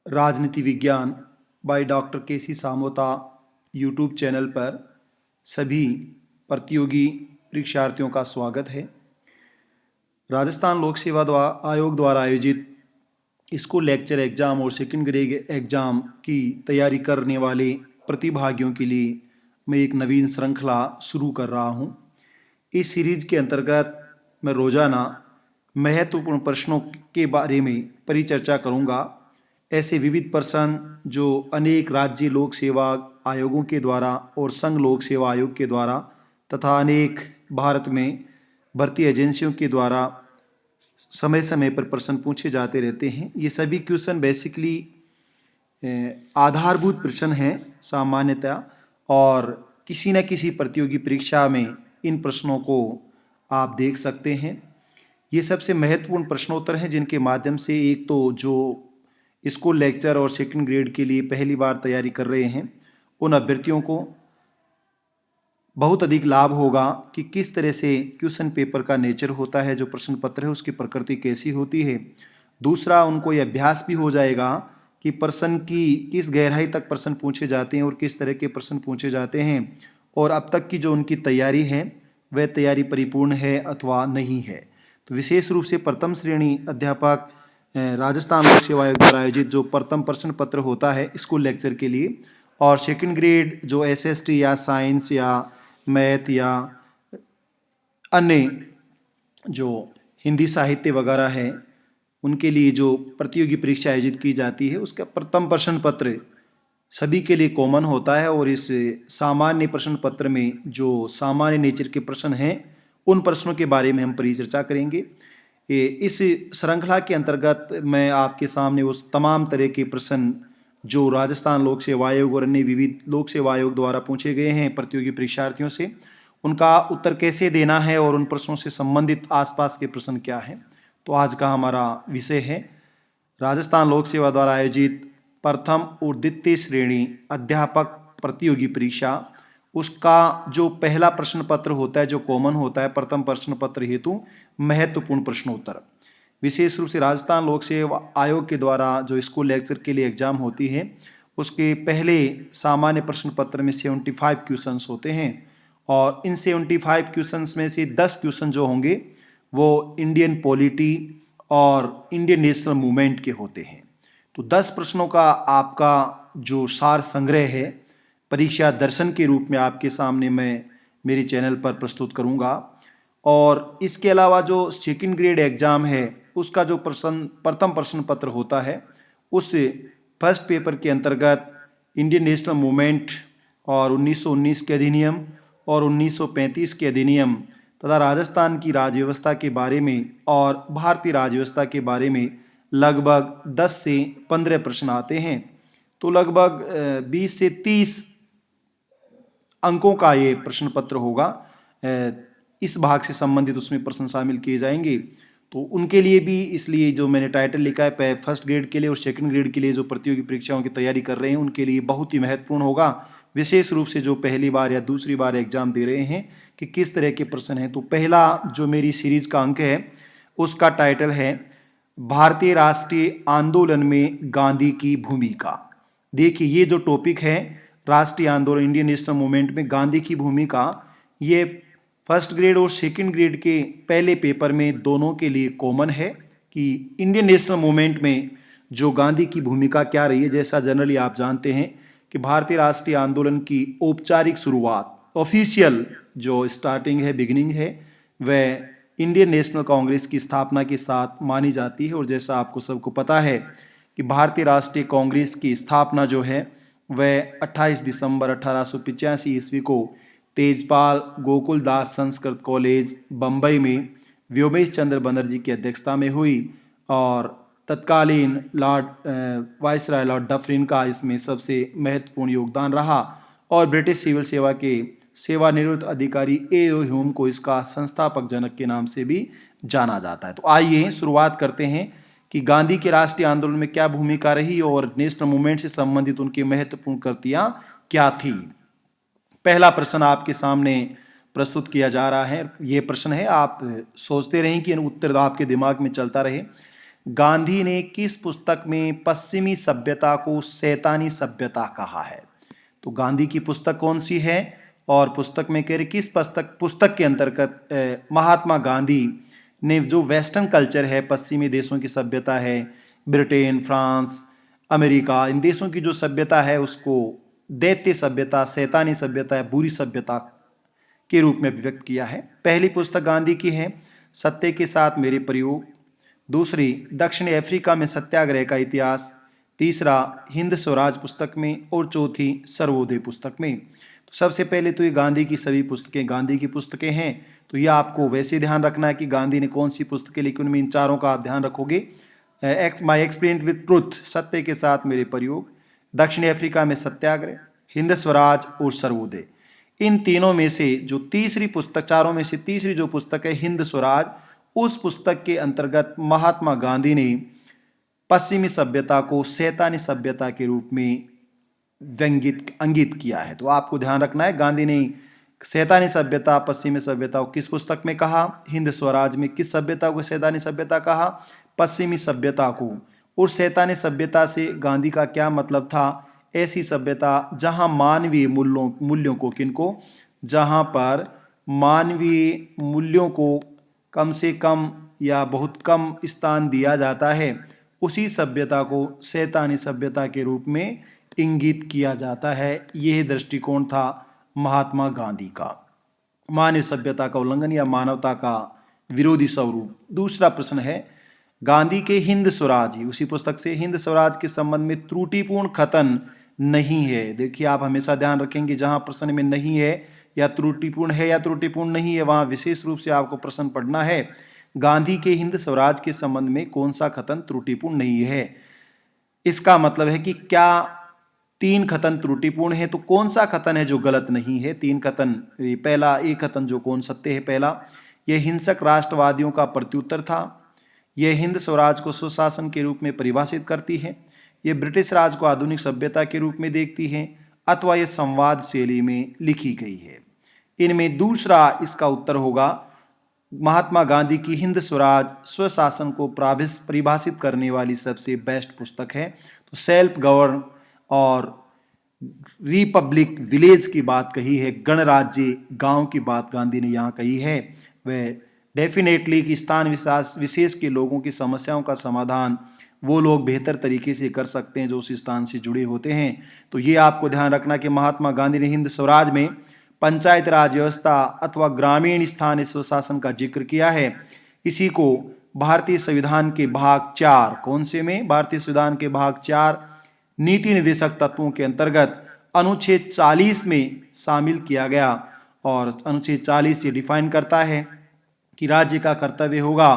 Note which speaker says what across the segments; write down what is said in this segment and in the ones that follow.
Speaker 1: राजनीति विज्ञान by doctor KC. Samota YouTube channel पर सभी प्रतियोगी परीक्षार्थियों का स्वागत है। राजस्थान लोक सेवा आयोग द्वारा आयोजित स्कूल लेक्चर एग्ज़ाम और सेकंड ग्रेड एग्ज़ाम की तैयारी करने वाले प्रतिभागियों के लिए मैं एक नवीन श्रृंखला शुरू कर रहा हूँ। इस सीरीज के अंतर्गत मैं रोज़ाना महत्वपूर्ण प्रश्नों के बारे में परिचर्चा करूँगा। ऐसे विविध प्रश्न जो अनेक राज्य लोक सेवा आयोगों के द्वारा और संघ लोक सेवा आयोग के द्वारा तथा अनेक भारत में भर्ती एजेंसियों के द्वारा समय समय पर प्रश्न पूछे जाते रहते हैं। ये सभी क्वेश्चन बेसिकली आधारभूत प्रश्न हैं सामान्यतः, और किसी न किसी प्रतियोगी परीक्षा में इन प्रश्नों को आप देख सकते हैं। ये सबसे महत्वपूर्ण प्रश्नोत्तर हैं जिनके माध्यम से एक तो जो स्कूल लेक्चर और सेकंड ग्रेड के लिए पहली बार तैयारी कर रहे हैं उन अभ्यर्थियों को बहुत अधिक लाभ होगा कि किस तरह से क्वेश्चन पेपर का नेचर होता है, जो प्रश्न पत्र है उसकी प्रकृति कैसी होती है। दूसरा, उनको ये अभ्यास भी हो जाएगा कि प्रश्न की किस गहराई तक प्रश्न पूछे जाते हैं और किस तरह के प्रश्न पूछे जाते हैं, और अब तक की जो उनकी तैयारी है वह तैयारी परिपूर्ण है अथवा नहीं है। तो विशेष रूप से प्रथम श्रेणी अध्यापक राजस्थान लोक सेवा आयोग द्वारा आयोजित जो प्रथम प्रश्न पत्र होता है स्कूल लेक्चर के लिए, और सेकंड ग्रेड जो एसएसटी या साइंस या मैथ या अन्य जो हिंदी साहित्य वगैरह है उनके लिए जो प्रतियोगी परीक्षा आयोजित की जाती है उसका प्रथम प्रश्न पत्र सभी के लिए कॉमन होता है। और इस सामान्य प्रश्न पत्र में जो सामान्य नेचर के प्रश्न हैं उन प्रश्नों के बारे में हम परिचर्चा करेंगे। इस श्रृंखला के अंतर्गत मैं आपके सामने उस तमाम तरह के प्रश्न जो राजस्थान लोक सेवा आयोग और अन्य विविध लोक सेवा आयोग द्वारा पूछे गए हैं प्रतियोगी परीक्षार्थियों से, उनका उत्तर कैसे देना है और उन प्रश्नों से संबंधित आसपास के प्रश्न क्या हैं। तो आज का हमारा विषय है राजस्थान लोक सेवा द्वारा आयोजित प्रथम और द्वितीय श्रेणी अध्यापक प्रतियोगी परीक्षा। उसका जो पहला प्रश्न पत्र होता है जो कॉमन होता है प्रथम प्रश्न पत्र हेतु महत्वपूर्ण प्रश्नोत्तर, विशेष रूप से राजस्थान लोक सेवा आयोग के द्वारा जो स्कूल लेक्चर के लिए एग्जाम होती है उसके पहले सामान्य प्रश्न पत्र में 75 क्वेश्चंस होते हैं, और इन 75 क्वेश्चंस में से 10 क्वेश्चन जो होंगे वो इंडियन पॉलिटी और इंडियन नेशनल मूवमेंट के होते हैं। तो 10 प्रश्नों का आपका जो सार संग्रह है परीक्षा दर्शन के रूप में आपके सामने मैं मेरे चैनल पर प्रस्तुत करूंगा। और इसके अलावा जो सेकंड ग्रेड एग्ज़ाम है उसका जो प्रथम प्रश्न पत्र होता है उस फर्स्ट पेपर के अंतर्गत इंडियन नेशनल मूवमेंट और 1919 के अधिनियम और 1935 के अधिनियम तथा राजस्थान की राज्य व्यवस्था के बारे में और भारतीय राज्य व्यवस्था के बारे में लगभग 10 से 15 प्रश्न आते हैं। तो लगभग 20 से 30 अंकों का ये प्रश्न पत्र होगा। इस भाग से संबंधित उसमें प्रश्न शामिल किए जाएंगे। तो उनके लिए भी इसलिए जो मैंने टाइटल लिखा है फर्स्ट ग्रेड के लिए और सेकंड ग्रेड के लिए जो प्रतियोगी परीक्षाओं की तैयारी कर रहे हैं उनके लिए बहुत ही महत्वपूर्ण होगा, विशेष रूप से जो पहली बार या दूसरी बार एग्जाम दे रहे हैं कि किस तरह के प्रश्न हैं। तो पहला जो मेरी सीरीज का अंक है उसका टाइटल है भारतीय राष्ट्रीय आंदोलन में गांधी की भूमिका। देखिए, ये जो टॉपिक है राष्ट्रीय आंदोलन इंडियन नेशनल मूवमेंट में गांधी की भूमिका, ये फर्स्ट ग्रेड और सेकंड ग्रेड के पहले पेपर में दोनों के लिए कॉमन है कि इंडियन नेशनल मूवमेंट में जो गांधी की भूमिका क्या रही है। जैसा जनरली आप जानते हैं कि भारतीय राष्ट्रीय आंदोलन की औपचारिक शुरुआत, ऑफिशियल जो स्टार्टिंग है, बिगिनिंग है, वह इंडियन नेशनल कांग्रेस की स्थापना के साथ मानी जाती है। और जैसा आपको सबको पता है कि भारतीय राष्ट्रीय कांग्रेस की स्थापना जो है वह 28 दिसंबर 1885 ईस्वी को तेजपाल गोकुलदास संस्कृत कॉलेज बम्बई में व्योमेश चंद्र बनर्जी की अध्यक्षता में हुई, और तत्कालीन वायसराय लॉर्ड डफरिन का इसमें सबसे महत्वपूर्ण योगदान रहा, और ब्रिटिश सिविल सेवा के सेवानिवृत्त अधिकारी ए.ओ. ह्यूम को इसका संस्थापक जनक के नाम से भी जाना जाता है। तो आइए शुरुआत करते हैं कि गांधी के राष्ट्रीय आंदोलन में क्या भूमिका रही और नेशनल मूवमेंट से संबंधित उनकी महत्वपूर्ण कृतियां क्या थी। पहला प्रश्न आपके सामने प्रस्तुत किया जा रहा है। ये प्रश्न है, आप सोचते रहें कि उत्तर आपके दिमाग में चलता रहे। गांधी ने किस पुस्तक में पश्चिमी सभ्यता को शैतानी सभ्यता कहा है? तो गांधी की पुस्तक कौन सी है और पुस्तक में कह रहे किस पुस्तक के अंतर्गत महात्मा गांधी ने जो वेस्टर्न कल्चर है, पश्चिमी देशों की सभ्यता है, ब्रिटेन, फ्रांस, अमेरिका, इन देशों की जो सभ्यता है उसको दैत्य सभ्यता, शैतानी सभ्यता, बुरी सभ्यता के रूप में व्यक्त किया है। पहली पुस्तक गांधी की है सत्य के साथ मेरे प्रयोग, दूसरी दक्षिण अफ्रीका में सत्याग्रह का इतिहास, तीसरा हिंद स्वराज पुस्तक में और चौथी सर्वोदय पुस्तक में। तो सबसे पहले तो ये गांधी की सभी पुस्तकें गांधी की पुस्तकें हैं, तो ये आपको वैसे ध्यान रखना है कि गांधी ने कौन सी पुस्तकें लिखी, उनमें इन चारों का आप ध्यान रखोगे। माई एक्सपीरियंस विद ट्रुथ, सत्य के साथ मेरे प्रयोग, दक्षिण अफ्रीका में सत्याग्रह, हिंद स्वराज और सर्वोदय। इन तीनों में से जो तीसरी पुस्तक, चारों में से तीसरी जो पुस्तक है हिंद स्वराज, उस पुस्तक के अंतर्गत महात्मा गांधी ने पश्चिमी सभ्यता को शैतानी सभ्यता के रूप में अंगित किया है। तो आपको ध्यान रखना है, गांधी ने शैतानी सभ्यता, पश्चिमी सभ्यता को किस पुस्तक में कहा, हिंद स्वराज में किस सभ्यता को शैतानी सभ्यता कहा, पश्चिमी सभ्यता को। और शैतानी सभ्यता से गांधी का क्या मतलब था? ऐसी सभ्यता जहां मानवीय मूल्यों को किनको, जहां पर मानवीय मूल्यों को कम से कम या बहुत कम स्थान दिया जाता है, उसी सभ्यता को शैतानी सभ्यता के रूप में इंगित किया जाता है। यह दृष्टिकोण था महात्मा गांधी का। मानव सभ्यता का उल्लंघन या मानवता का विरोधी स्वरूप। दूसरा प्रश्न है गांधी के हिंद स्वराज, उसी पुस्तक से, हिंद स्वराज के संबंध में त्रुटिपूर्ण कथन नहीं है। देखिए आप हमेशा ध्यान रखेंगे जहां प्रश्न में नहीं है या त्रुटिपूर्ण है या त्रुटिपूर्ण नहीं है, वहां विशेष रूप से आपको प्रश्न पढ़ना है गांधी के हिंद स्वराज के संबंध में कौन सा कथन त्रुटिपूर्ण नहीं है। इसका मतलब है कि क्या 3 कथन त्रुटिपूर्ण है, तो कौन सा कथन है जो गलत नहीं है? 3 कथन, पहला एक कथन जो कौन सत्य है, पहला यह हिंसक राष्ट्रवादियों का प्रत्युत्तर था, यह हिंद स्वराज को सुशासन के रूप में परिभाषित करती है, यह ब्रिटिश राज को आधुनिक सभ्यता के रूप में देखती है, अथवा यह संवाद शैली में लिखी गई है। इनमें दूसरा इसका उत्तर होगा। महात्मा गांधी की हिंद स्वराज स्वशासन को परिभाषित करने वाली सबसे बेस्ट पुस्तक है। तो सेल्फ गवर्न और रिपब्लिक विलेज की बात कही है, गणराज्य गांव की बात गांधी ने यहाँ कही है। वह डेफिनेटली कि स्थान विशेष के लोगों की समस्याओं का समाधान वो लोग बेहतर तरीके से कर सकते हैं जो उस स्थान से जुड़े होते हैं। तो ये आपको ध्यान रखना कि महात्मा गांधी ने हिंद स्वराज में पंचायत राज व्यवस्था अथवा ग्रामीण स्थानीय स्वशासन का जिक्र किया है। इसी को भारतीय संविधान के भाग 4, कौन से में, भारतीय संविधान के भाग 4 नीति निर्देशक तत्वों के अंतर्गत अनुच्छेद 40 में शामिल किया गया। और अनुच्छेद 40 ये डिफाइन करता है कि राज्य का कर्तव्य होगा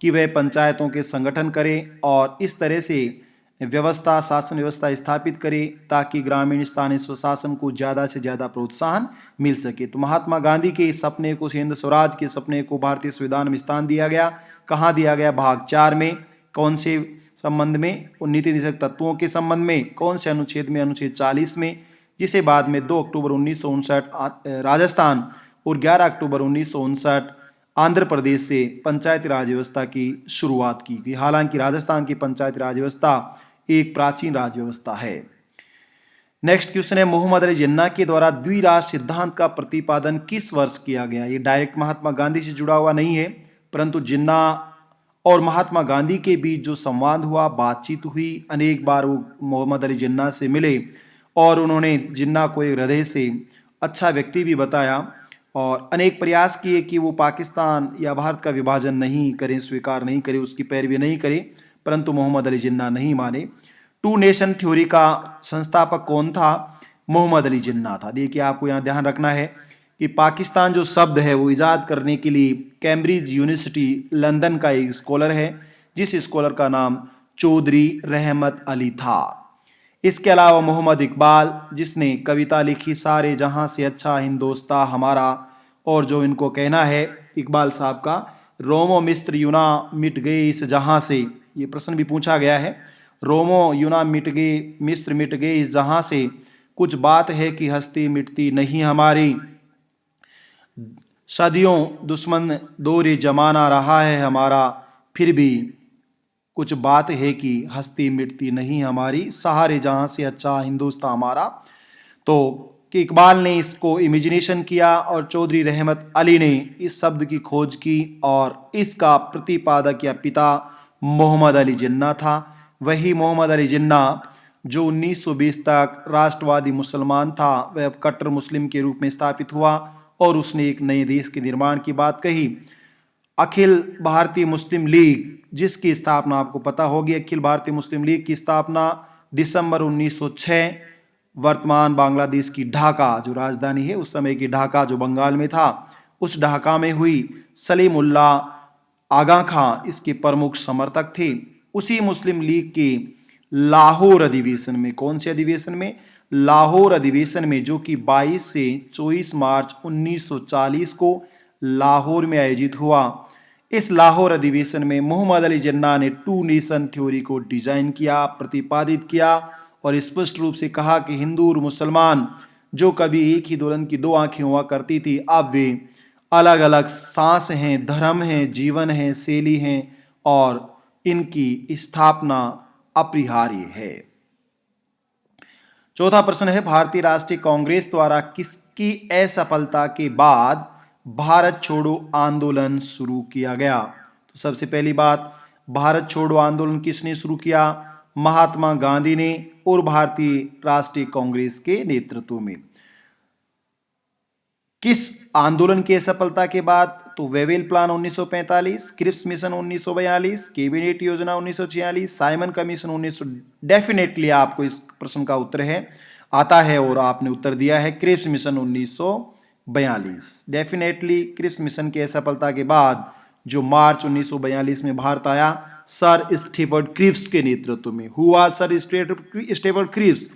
Speaker 1: कि वह पंचायतों के संगठन करे और इस तरह से व्यवस्था, शासन व्यवस्था स्थापित करे ताकि ग्रामीण स्थानीय स्वशासन को ज़्यादा से ज़्यादा प्रोत्साहन मिल सके। तो महात्मा गांधी के इस सपने को, हिंद स्वराज के सपने को भारतीय संविधान में स्थान दिया गया। कहाँ दिया गया? भाग 4 में। कौन से संबंध में? नीति निर्देशक तत्वों के संबंध में। कौन से अनुच्छेद में? अनुच्छेद 40 में, जिसे बाद में 2 अक्टूबर 1959 राजस्थान और 11 अक्टूबर 1959 आंध्र प्रदेश से पंचायती राज व्यवस्था की शुरुआत की गई। हालांकि राजस्थान की पंचायती राज व्यवस्था एक प्राचीन राज व्यवस्था है। नेक्स्ट क्वेश्चन है मोहम्मद अली जिन्ना के द्वारा द्विराष्ट्र सिद्धांत का प्रतिपादन किस वर्ष किया गया? ये डायरेक्ट महात्मा गांधी से जुड़ा हुआ नहीं है, परंतु जिन्ना और महात्मा गांधी के बीच जो संवाद हुआ, बातचीत हुई, अनेक बार वो मोहम्मद अली जिन्ना से मिले और उन्होंने जिन्ना को एक हृदय से अच्छा व्यक्ति भी बताया और अनेक प्रयास किए कि वो पाकिस्तान या भारत का विभाजन नहीं करें, स्वीकार नहीं करें, उसकी पैरवी नहीं करें, परंतु मोहम्मद अली जिन्ना नहीं माने। 2 नेशन थ्योरी का संस्थापक कौन था? मोहम्मद अली जिन्ना था। देखिए आपको यहाँ ध्यान रखना है कि पाकिस्तान जो शब्द है वो ईजाद करने के लिए कैम्ब्रिज यूनिवर्सिटी लंदन का एक स्कॉलर है, जिस स्कॉलर का नाम चौधरी रहमत अली था। इसके अलावा मोहम्मद इकबाल, जिसने कविता लिखी सारे जहां से अच्छा हिंदोस्तां हमारा, और जो इनको कहना है इकबाल साहब का, रोमो मिस्र यूना मिट गए इस जहां से, ये प्रश्न भी पूछा गया है। रोमो यूना मिट गए, मिस्र मिट गए इस जहां से, कुछ बात है कि हस्ती मिटती नहीं हमारी, सदियों दुश्मन दौरे जमाना रहा है हमारा, फिर भी कुछ बात है कि हस्ती मिटती नहीं हमारी, सहारे जहां से अच्छा हिंदुस्तान हमारा। तो कि इकबाल ने इसको इमेजिनेशन किया और चौधरी रहमत अली ने इस शब्द की खोज की और इसका प्रतिपादक या पिता मोहम्मद अली जिन्ना था। वही मोहम्मद अली जिन्ना जो 1920 तक राष्ट्रवादी मुसलमान था, वह अब कट्टर मुस्लिम के रूप में स्थापित हुआ और उसने एक नए देश के निर्माण की बात कही। अखिल भारतीय मुस्लिम लीग, जिसकी स्थापना आपको पता होगी, अखिल भारतीय मुस्लिम लीग की स्थापना दिसंबर 1906 वर्तमान बांग्लादेश की ढाका जो राजधानी है, उस समय की ढाका जो बंगाल में था, उस ढाका में हुई। सलीमुल्लाह आगा खां इसके प्रमुख समर्थक थे। उसी मुस्लिम लीग के लाहौर अधिवेशन में, कौन से अधिवेशन में? लाहौर अधिवेशन में, जो कि 22 से 24 मार्च 1940 को लाहौर में आयोजित हुआ। इस लाहौर अधिवेशन में मोहम्मद अली जिन्ना ने टू नेशन थ्योरी को डिजाइन किया, प्रतिपादित किया और स्पष्ट रूप से कहा कि हिंदू और मुसलमान जो कभी एक ही दुल्हन की दो आंखें हुआ करती थी, अब वे अलग अलग सांस हैं, धर्म हैं, जीवन हैं, शैली हैं और इनकी स्थापना अपरिहार्य है। चौथा प्रश्न है, भारतीय राष्ट्रीय कांग्रेस द्वारा किसकी असफलता के बाद भारत छोड़ो आंदोलन शुरू किया गया? तो सबसे पहली बात, भारत छोड़ो आंदोलन किसने शुरू किया? महात्मा गांधी ने और भारतीय राष्ट्रीय कांग्रेस के नेतृत्व में। किस आंदोलन की असफलता के बाद? तो Wavell plan 1945, Cripps mission 1942, cabinet योजना 1946, साइमन कमीशन 1900। डेफिनेटली आपको इस प्रश्न का उत्तर है आता है और आपने उत्तर दिया है Cripps mission 1942। Definitely Cripps mission की असफलता के बाद जो मार्च 1942 में भारत आया, सर स्टीफर्ड क्रिप्स के नेतृत्व में हुआ। Sir Stafford Cripps,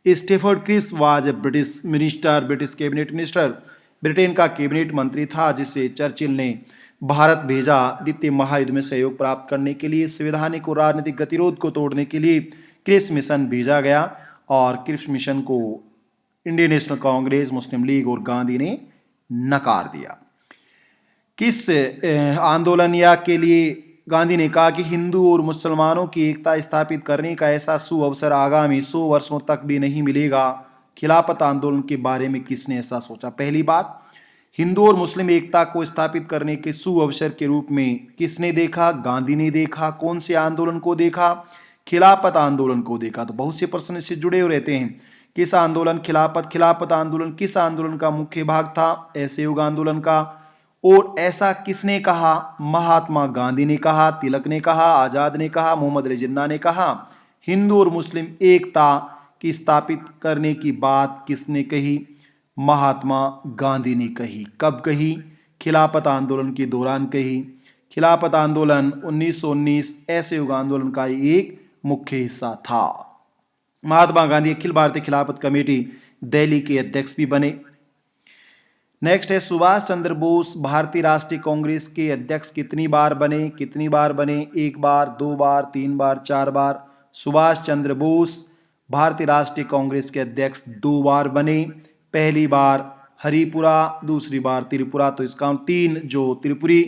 Speaker 1: Stafford Cripps was a British minister, British cabinet minister, Britain का कैबिनेट मंत्री था, जिसे चर्चिल ने भारत भेजा द्वितीय महायुद्ध में सहयोग प्राप्त करने के लिए। संवैधानिक और राजनीतिक गतिरोध को तोड़ने के लिए क्रिप्स मिशन भेजा गया और क्रिप्स मिशन को इंडियन नेशनल कांग्रेस, मुस्लिम लीग और गांधी ने नकार दिया। किस आंदोलन या के लिए गांधी ने कहा कि हिंदू और मुसलमानों की एकता स्थापित करने का ऐसा सुअवसर आगामी 100 वर्षों तक भी नहीं मिलेगा? खिलाफत आंदोलन के बारे में किसने ऐसा सोचा? पहली बात, हिंदू और मुस्लिम एकता को स्थापित करने के सुअवसर के रूप में किसने देखा? गांधी ने देखा। कौन से आंदोलन को देखा? खिलाफत आंदोलन को देखा। तो बहुत से प्रश्न इससे जुड़े हुए रहते हैं। किस आंदोलन? खिलाफत आंदोलन किस आंदोलन का मुख्य भाग था? असहयोग आंदोलन का। और ऐसा किसने कहा? महात्मा गांधी ने कहा, तिलक ने कहा, आजाद ने कहा, मोहम्मद अली जिन्ना ने कहा। हिंदू और मुस्लिम एकता की स्थापित करने की बात किसने कही? महात्मा गांधी ने कही। कब कही? खिलाफत आंदोलन के दौरान कही। खिलाफत आंदोलन 1919 असहयोग आंदोलन का एक मुख्य हिस्सा था। महात्मा गांधी अखिल भारतीय खिलाफत कमेटी दिल्ली के अध्यक्ष भी बने। नेक्स्ट है, सुभाष चंद्र बोस भारतीय राष्ट्रीय कांग्रेस के अध्यक्ष कितनी बार बने? कितनी बार बने? 1 बार, 2 बार, 3 बार, 4 बार। सुभाष चंद्र बोस भारतीय राष्ट्रीय कांग्रेस के अध्यक्ष 2 बार बने। पहली बार हरिपुरा, दूसरी बार त्रिपुरा। तो इसका 3 जो त्रिपुरी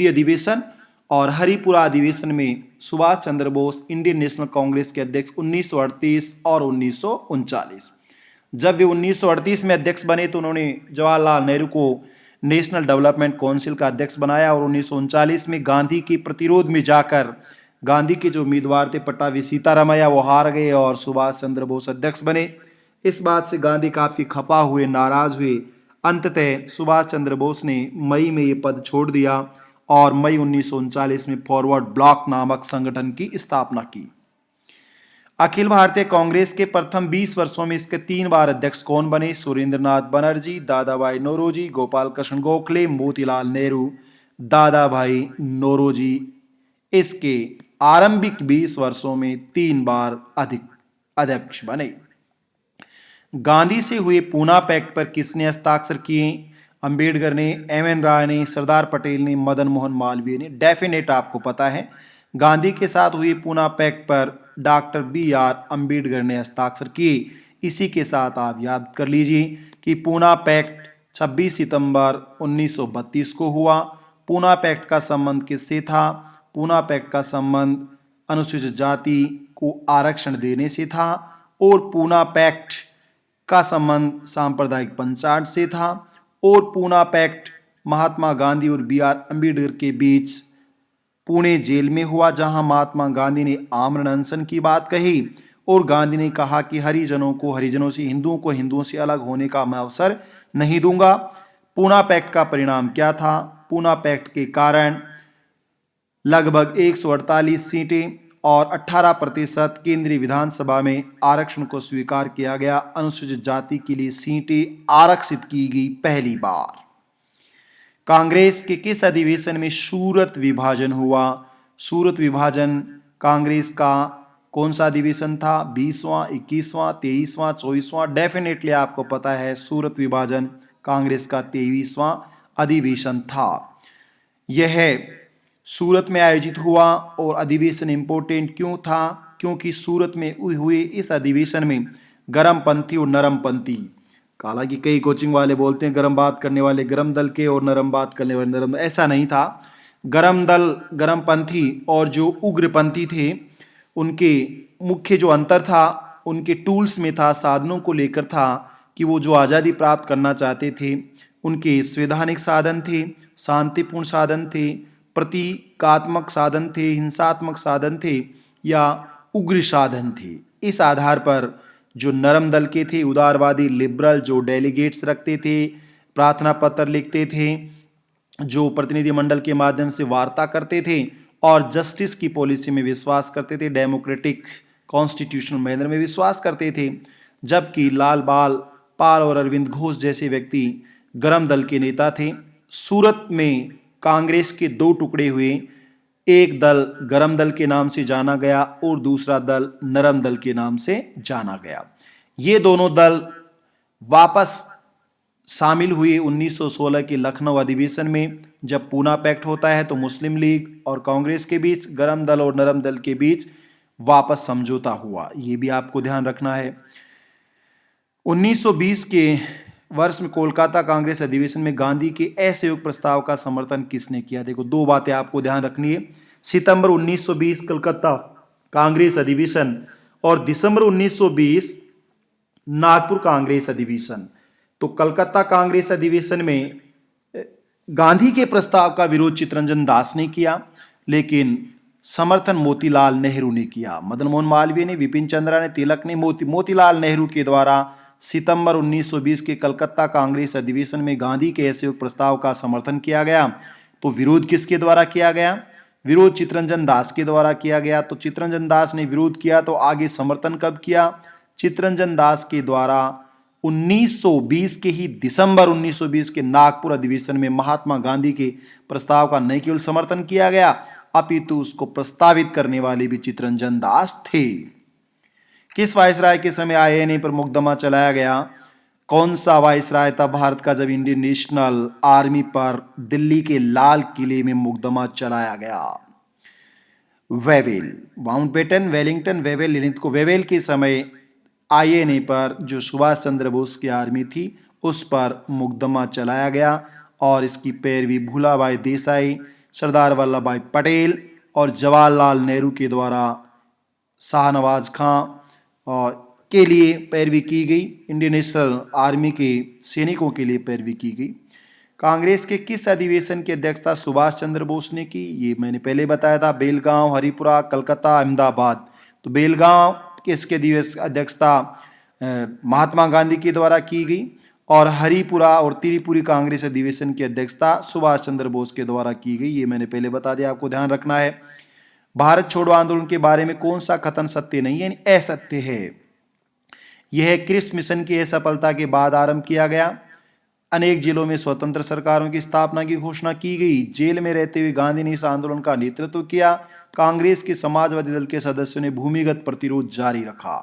Speaker 1: अधिवेशन और हरिपुरा अधिवेशन में सुभाष चंद्र बोस इंडियन नेशनल कांग्रेस के अध्यक्ष 1938 और 1939। जब वे 1938 में अध्यक्ष बने तो उन्होंने जवाहरलाल नेहरू को नेशनल डेवलपमेंट काउंसिल का अध्यक्ष बनाया और 1939 में गांधी के प्रतिरोध में जाकर गांधी के जो उम्मीदवार थे पट्टाभी सीतारामैया, वो हार गए और सुभाष चंद्र बोस अध्यक्ष बने। इस बात से गांधी काफी खपा हुए, नाराज हुए। अंततः सुभाष चंद्र बोस ने मई में ये पद छोड़ दिया और मई 1939 में फॉरवर्ड ब्लॉक नामक संगठन की स्थापना की। अखिल भारतीय कांग्रेस के प्रथम 20 वर्षों में इसके 3 बार अध्यक्ष कौन बने? सुरेंद्रनाथ बनर्जी, दादाभाई नौरोजी, गोपाल कृष्ण गोखले, मोतीलाल नेहरू। दादाभाई नौरोजी इसके आरंभिक 20 वर्षों में 3 बार अधिक अध्यक्ष बने। गांधी से हुए पूना पैक्ट पर किसने हस्ताक्षर किए? अंबेडकर ने, एम.एन. राय ने, सरदार पटेल ने, मदन मोहन मालवीय ने। डेफिनेट आपको पता है, गांधी के साथ हुई पूना पैक्ट पर डॉक्टर बी.आर. अंबेडकर ने हस्ताक्षर किए। इसी के साथ आप याद कर लीजिए कि पूना पैक्ट 26 सितंबर 1932 को हुआ। पूना पैक्ट का संबंध किससे था? पूना पैक्ट का संबंध अनुसूचित जाति को आरक्षण देने से था और पूना पैक्ट का संबंध सांप्रदायिक पंचायत से था और पूना पैक्ट महात्मा गांधी और बी.आर. अम्बेडकर के बीच पुणे जेल में हुआ, जहां महात्मा गांधी ने आमरण अनशन की बात कही और गांधी ने कहा कि हरिजनों को हरिजनों से, हिंदुओं को हिंदुओं से अलग होने का मैं अवसर नहीं दूंगा। पूना पैक्ट का परिणाम क्या था? पूना पैक्ट के कारण लगभग 148 सीटें और 18% केंद्रीय विधानसभा में आरक्षण को स्वीकार किया गया। अनुसूचित जाति के लिए सीटें आरक्षित की गई पहली बार। कांग्रेस के किस अधिवेशन में सूरत विभाजन हुआ? सूरत विभाजन कांग्रेस का कौन सा अधिवेशन था? 20वां, 21वां, 23वां, 24वां? डेफिनेटली आपको पता है सूरत विभाजन कांग्रेस का 23वां अधिवेशन था। यह सूरत में आयोजित हुआ और अधिवेशन इंपॉर्टेंट क्यों था? क्योंकि सूरत में हुए इस अधिवेशन में गरमपंथी और नरमपंथी, हालांकि कई कोचिंग वाले बोलते हैं गरम बात करने वाले गरम दल के और नरम बात करने वाले नरम, ऐसा नहीं था। गरम दल गरमपंथी और जो उग्रपंथी थे उनके मुख्य जो अंतर था उनके टूल्स में था, साधनों को लेकर था कि वो जो आज़ादी प्राप्त करना चाहते थे उनके संवैधानिक साधन थे, शांतिपूर्ण साधन थे, प्रतीकात्मक साधन थे, हिंसात्मक साधन थे या उग्र साधन थे। इस आधार पर जो नरम दल के थे, उदारवादी लिबरल, जो डेलीगेट्स रखते थे, प्रार्थना पत्र लिखते थे, जो प्रतिनिधि मंडल के माध्यम से वार्ता करते थे और जस्टिस की पॉलिसी में विश्वास करते थे, डेमोक्रेटिक कॉन्स्टिट्यूशनल मैनर में विश्वास करते थे, जबकि लाल बाल पाल और अरविंद घोष जैसे व्यक्ति गरम दल के नेता थे। सूरत में कांग्रेस के दो टुकड़े हुए, एक दल गरम दल के नाम से जाना गया और दूसरा दल नरम दल के नाम से जाना गया। ये दोनों दल वापस शामिल हुए 1916 के लखनऊ अधिवेशन में। जब पूना पैक्ट होता है तो मुस्लिम लीग और कांग्रेस के बीच, गरम दल और नरम दल के बीच वापस समझौता हुआ, ये भी आपको ध्यान रखना है। 1920 के वर्ष में कोलकाता कांग्रेस अधिवेशन में गांधी के असहयोग प्रस्ताव का समर्थन किसने किया? देखो, दो बातें आपको ध्यान रखनी है। सितंबर 1920 कलकत्ता कांग्रेस अधिवेशन और दिसंबर 1920 नागपुर कांग्रेस अधिवेशन। तो कलकत्ता कांग्रेस अधिवेशन में गांधी के प्रस्ताव का विरोध चित्तरंजन दास ने किया, लेकिन समर्थन मोतीलाल नेहरू ने किया। मदन मोहन मालवीय ने, विपिन चंद्रा ने, तिलक ने, मोतीलाल नेहरू के द्वारा सितंबर 1920 के कलकत्ता कांग्रेस अधिवेशन में गांधी के असहयोग प्रस्ताव का समर्थन किया गया। तो विरोध किसके द्वारा किया गया? विरोध चित्तरंजन दास के द्वारा किया गया। तो चित्तरंजन दास ने विरोध किया, तो आगे समर्थन कब किया? चित्तरंजन दास के द्वारा 1920 के ही दिसंबर 1920 के नागपुर अधिवेशन में महात्मा गांधी के प्रस्ताव का न केवल समर्थन किया गया, अपितु उसको प्रस्तावित करने वाले भी चित्तरंजन दास थे। किस वायसराय के समय आईएनए पर मुकदमा चलाया गया? कौन सा वायसराय था भारत का जब इंडियन नेशनल आर्मी पर दिल्ली के लाल किले में मुकदमा चलाया गया? वेवेल, माउंटबेटन, वेलिंगटन, वेवेल, लिनिथ को वेवेल के समय आईएनए पर जो सुभाष चंद्र बोस की आर्मी थी उस पर मुकदमा चलाया गया और इसकी पैरवी भूलाभाई देसाई, सरदार वल्लभ भाई पटेल और जवाहरलाल नेहरू के द्वारा शाहनवाज खां और के लिए पैरवी की गई। इंडियन नेशनल आर्मी के सैनिकों के लिए पैरवी की गई। कांग्रेस के किस अधिवेशन की अध्यक्षता सुभाष चंद्र बोस ने की? ये मैंने पहले बताया था, बेलगांव, हरिपुरा, कलकत्ता, अहमदाबाद। तो बेलगांव के इसके अध्यक्षता महात्मा गांधी के द्वारा की गई और हरिपुरा और त्रिपुरी कांग्रेस अधिवेशन की अध्यक्षता सुभाष चंद्र बोस के द्वारा की गई। ये मैंने पहले बता दिया, आपको ध्यान रखना है। भारत छोड़ो आंदोलन के बारे में कौन सा कथन सत्य नहीं है, यानी असत्य है? यह क्रिप्स मिशन की असफलता के बाद आरंभ किया गया। अनेक जिलों में स्वतंत्र सरकारों की स्थापना की घोषणा की गई। जेल में रहते हुए गांधी ने इस आंदोलन का नेतृत्व किया। कांग्रेस के समाजवादी दल के सदस्यों ने भूमिगत प्रतिरोध जारी रखा।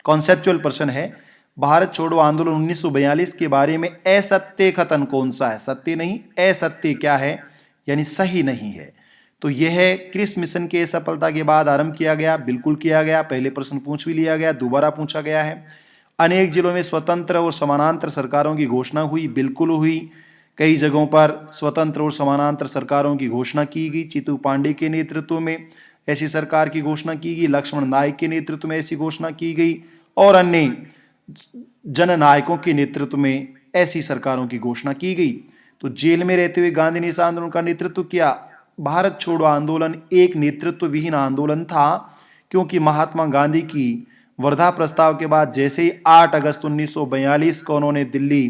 Speaker 1: कॉन्सेप्चुअल प्रश्न है, भारत छोड़ो आंदोलन 1942 के बारे में असत्य कथन कौन सा है? सत्य नहीं, असत्य क्या है, यानी सही नहीं है। तो यह क्रिप्स मिशन के सफलता के बाद आरंभ किया गया, बिल्कुल किया गया। पहले प्रश्न पूछ भी लिया गया, दोबारा पूछा गया है। अनेक जिलों में स्वतंत्र और समानांतर सरकारों की घोषणा हुई, बिल्कुल हुई। कई जगहों पर स्वतंत्र और समानांतर सरकारों की घोषणा की गई। चित्तू पांडे के नेतृत्व में ऐसी सरकार की घोषणा की गई, लक्ष्मण नायक के नेतृत्व में ऐसी घोषणा की गई और अन्य जननायकों के नेतृत्व में ऐसी सरकारों की घोषणा की गई। तो जेल में रहते हुए गांधी ने इस आंदोलन का नेतृत्व किया। भारत छोड़ो आंदोलन एक नेतृत्व विहीन आंदोलन था, क्योंकि महात्मा गांधी की वर्धा प्रस्ताव के बाद जैसे ही 8 अगस्त 1942 को उन्होंने दिल्ली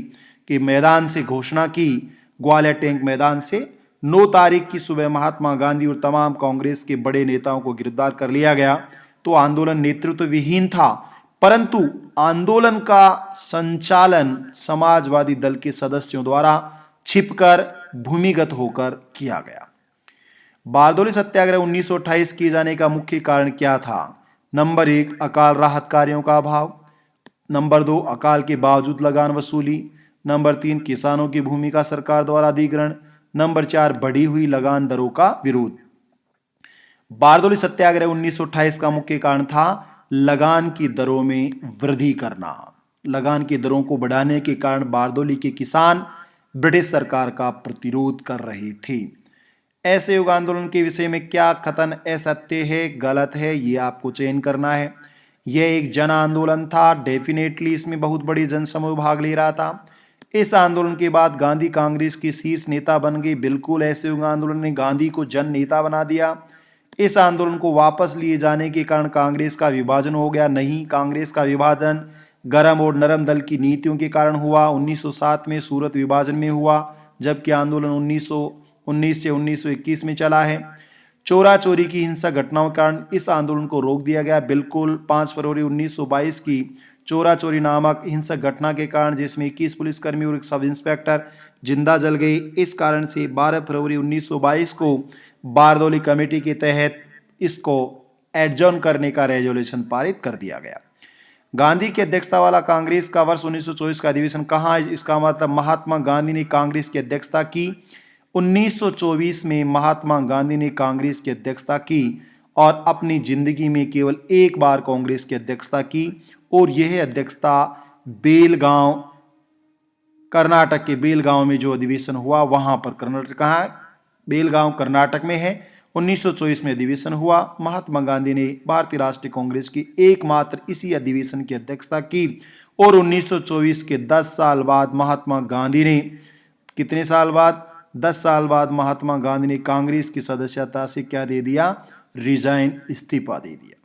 Speaker 1: के मैदान से घोषणा की, ग्वालियर टैंक मैदान से 9 तारीख की सुबह महात्मा गांधी और तमाम कांग्रेस के बड़े नेताओं को गिरफ्तार कर लिया गया। तो आंदोलन नेतृत्व विहीन था, परंतु आंदोलन का संचालन समाजवादी दल के सदस्यों द्वारा छिपकर भूमिगत होकर किया गया। बारदोली सत्याग्रह 1928 किए जाने का मुख्य कारण क्या था? नंबर 1, अकाल राहत कार्यों का अभाव। नंबर 2, अकाल के बावजूद लगान वसूली। नंबर 3, किसानों की भूमि का सरकार द्वारा अधिग्रहण। नंबर 4, बढ़ी हुई लगान दरों का विरोध। बारदोली सत्याग्रह 1928 का मुख्य कारण था लगान की दरों में वृद्धि करना। लगान की दरों को बढ़ाने के कारण बारदोली के किसान ब्रिटिश सरकार का प्रतिरोध कर रहे थे। ऐसे युग आंदोलन के विषय में क्या कथन असत्य है, गलत है, ये आपको चयन करना है। यह एक जन आंदोलन था, डेफिनेटली इसमें बहुत बड़ी जनसमूह भाग ले रहा था। इस आंदोलन के बाद गांधी कांग्रेस की शीर्ष नेता बन गई। बिल्कुल ऐसे युग आंदोलन ने गांधी को जन नेता बना दिया। इस आंदोलन को वापस लिए जाने के कारण कांग्रेस का विभाजन हो गया। नहीं, कांग्रेस का विभाजन गरम और नरम दल की नीतियों के कारण हुआ। 1907 में सूरत विभाजन में हुआ, जबकि आंदोलन 1919 से 1921 में चला है। चोरा चोरी की हिंसक घटनाओं के कारण इस आंदोलन को रोक दिया गया। बिल्कुल 5 फरवरी 1922 की चोरा चोरी नामक हिंसक घटना के कारण, जिसमें 21 पुलिसकर्मी और एक सब इंस्पेक्टर जिंदा जल गए, इस कारण से 12 फरवरी 1922 को बारदोली कमेटी के तहत इसको एडजॉर्न करने का रेजोल्यूशन पारित कर दिया गया। गांधी की अध्यक्षता वाला कांग्रेस का वर्ष 1924 का अधिवेशन कहाँ है? इसका मतलब महात्मा गांधी ने कांग्रेस की अध्यक्षता की। 1924 में महात्मा गांधी ने कांग्रेस की अध्यक्षता की और अपनी जिंदगी में केवल एक बार कांग्रेस की अध्यक्षता की, और यह अध्यक्षता बेलगांव, कर्नाटक के बेलगांव में जो अधिवेशन हुआ वहां पर। कर्नाटक कहाँ है? बेलगांव कर्नाटक में है। 1924 में अधिवेशन हुआ। महात्मा गांधी ने भारतीय राष्ट्रीय कांग्रेस की एकमात्र इसी अधिवेशन की अध्यक्षता की, और 1924 के 10 साल बाद महात्मा गांधी ने, कितने साल बाद? 10 साल बाद महात्मा गांधी ने कांग्रेस की सदस्यता से क्या दे दिया? रिजाइन, इस्तीफा दे दिया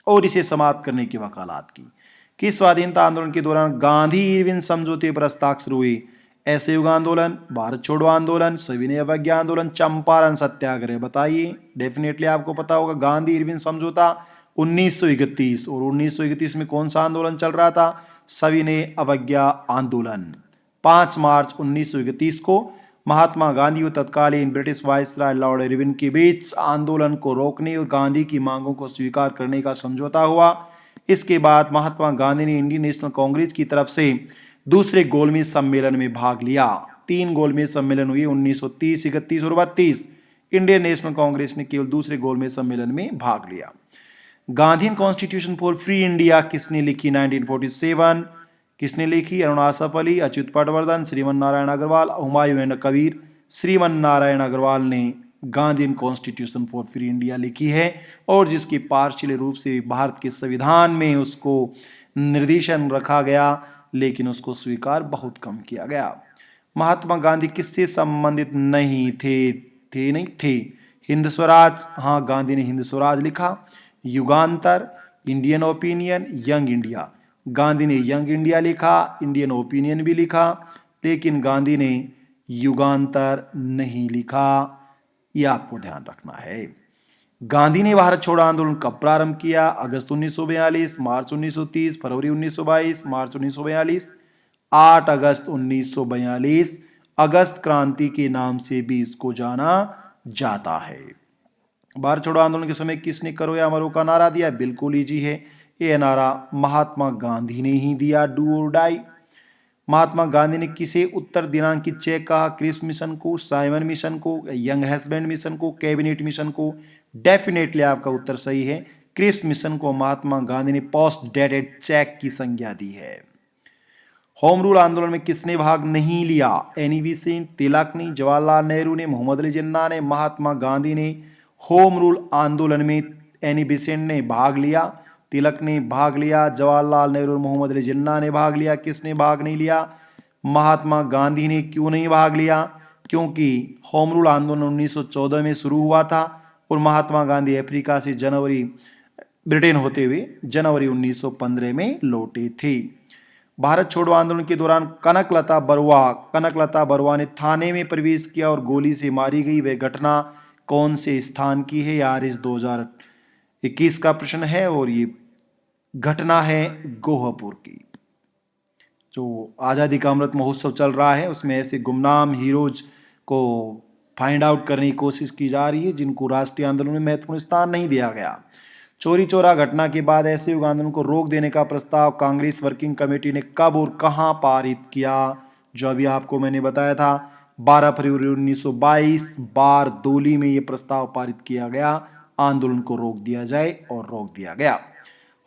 Speaker 1: और इसे समाप्त करने की वकालत की। किस स्वाधीनता आंदोलन के दौरान गांधी इरविन समझौते पर हस्ताक्षर हुए? ऐसे युग आंदोलन, भारत छोड़ो आंदोलन, सविनय अवज्ञा आंदोलन, चंपारण सत्याग्रह। बताइए, डेफिनेटली आपको पता होगा। गांधी इरविन समझौता 1931, और 1931 में कौन सा आंदोलन चल रहा था? सविनय अवज्ञा आंदोलन। 5 मार्च 1931 को महात्मा गांधी और तत्कालीन ब्रिटिश वायसराय लॉर्ड इरविन के बीच आंदोलन को रोकने और गांधी की मांगों को स्वीकार करने का समझौता हुआ। इसके बाद महात्मा गांधी ने इंडियन नेशनल कांग्रेस की तरफ से दूसरे गोलमेज सम्मेलन में भाग लिया। 3 गोलमेज सम्मेलन हुए, 1930, 31 और 32। इंडियन नेशनल कांग्रेस ने केवल दूसरे गोलमेज सम्मेलन में भाग लिया। Gandhian constitution for free India किसने लिखी? 1947। किसने लिखी? अरुण आसफ अली, अच्युत पटवर्धन, श्रीमन नारायण अग्रवाल, हुमायूं कबीर। श्रीमन नारायण अग्रवाल ने Gandhian constitution for free India लिखी है, और जिसके पार्शियल रूप से भारत के संविधान में उसको निर्देशन रखा गया, लेकिन उसको स्वीकार बहुत कम किया गया। महात्मा गांधी किससे संबंधित नहीं थे? नहीं थे। हिंद स्वराज, हाँ, गांधी ने हिंद स्वराज लिखा। Yugantar, Indian Opinion, Young India. Gandhi ने यंग इंडिया लिखा, इंडियन ओपिनियन भी लिखा, लेकिन गांधी ने युगांतर नहीं लिखा। यह आपको ध्यान रखना है। गांधी ने भारत छोड़ो आंदोलन कब प्रारंभ किया? अगस्त 1942, मार्च 1930, फरवरी 1922, मार्च 1942, 8 अगस्त 1942। अगस्त क्रांति के नाम से भी इसको जाना जाता है। भारत छोड़ो आंदोलन के समय किसने करो या मरो का नारा दिया? बिल्कुल इजी है, यह नारा महात्मा गांधी ने ही दिया, डू और डाई। महात्मा गांधी ने किसे उत्तर दिनांकित चेक कहा? क्रिप्स मिशन को, साइमन मिशन को, यंग हस्बैंड मिशन को, कैबिनेट मिशन को? डेफिनेटली आपका उत्तर सही है। क्रिप्स मिशन को महात्मा गांधी ने पोस्ट डेटेड चेक की संज्ञा दी है। होम रूल आंदोलन में किसने भाग नहीं लिया? एनी बेसेंट, तिलक ने, जवाहरलाल नेहरू ने, मोहम्मद अली जिन्ना ने, महात्मा गांधी ने। होम रूल आंदोलन में एनी बेसेंट ने भाग लिया, तिलक ने भाग लिया, जवाहरलाल नेहरू और मोहम्मद अली जिन्ना ने भाग लिया। किसने भाग नहीं लिया? महात्मा गांधी ने। क्यों नहीं भाग लिया? क्योंकि होम रूल आंदोलन 1914 में शुरू हुआ था और महात्मा गांधी अफ्रीका से ब्रिटेन होते हुए जनवरी 1915 में लौटे थे। भारत छोड़ो आंदोलन के दौरान कनकलता बरुआ ने थाने में प्रवेश किया और गोली से मारी गई। वह घटना कौन से स्थान की है यार? इस 2021 का प्रश्न है और ये घटना है गोहपुर की। जो आज़ादी का अमृत महोत्सव चल रहा है उसमें ऐसे गुमनाम हीरोज को फाइंड आउट करने की कोशिश की जा रही है जिनको राष्ट्रीय आंदोलन में महत्वपूर्ण स्थान नहीं दिया गया। चोरी चोरा घटना के बाद ऐसे युग आंदोलन को रोक देने का प्रस्ताव कांग्रेस वर्किंग कमेटी ने कब और कहां पारित किया? जो अभी आपको मैंने बताया था 12 फरवरी 1922 बारदोली में यह प्रस्ताव पारित किया गया, आंदोलन को रोक दिया जाए और रोक दिया गया।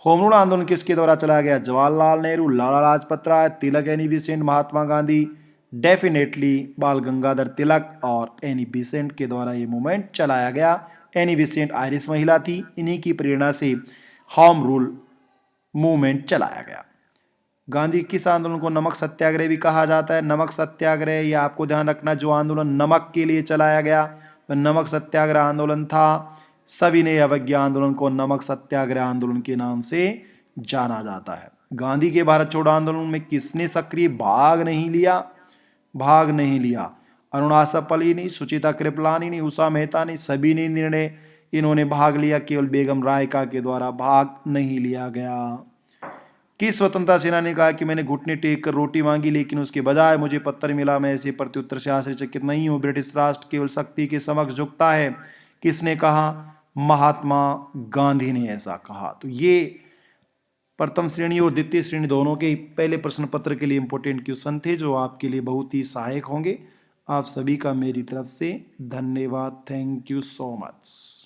Speaker 1: होम रूल आंदोलन किसके द्वारा चलाया गया? जवाहरलाल नेहरू, लाला लाजपत राय, तिलक, Annie Besant, Mahatma Gandhi. Definitely बाल गंगाधर तिलक और एनी बेसेंट के द्वारा ये मूवमेंट चलाया गया। एनी बेसेंट आयरिश महिला थी, इन्हीं की प्रेरणा से होम रूल मूवमेंट चलाया गया। गांधी किस आंदोलन को नमक सत्याग्रह भी कहा जाता है? नमक सत्याग्रह, ये आपको ध्यान रखना, जो आंदोलन नमक के लिए चलाया गया वह नमक सत्याग्रह आंदोलन था। सभी ने अवज्ञा आंदोलन को नमक सत्याग्रह आंदोलन के नाम से जाना जाता है। गांधी के भारत छोड़ो आंदोलन में किसने सक्रिय भाग नहीं लिया? अरुणाचल पली ने, सुचिता कृपलानी ने, उषा मेहता ने, सभी ने इन्होंने भाग लिया, केवल बेगम रायका के द्वारा भाग नहीं लिया गया। किस स्वतंत्रता सेनानी ने कहा कि मैंने घुटने टेक कर रोटी मांगी लेकिन उसके बजाय मुझे पत्थर मिला, मैं ऐसे प्रत्युत्तर से आश्चर्यचकित नहीं हूं, ब्रिटिश राष्ट्र केवल शक्ति के समक्ष झुकता है? किसने कहा? महात्मा गांधी ने ऐसा कहा। तो ये प्रथम श्रेणी और द्वितीय श्रेणी दोनों के पहले प्रश्न पत्र के लिए इंपॉर्टेंट क्वेश्चन थे जो आपके लिए बहुत ही सहायक होंगे। आप सभी का मेरी तरफ से धन्यवाद। Thank you so much.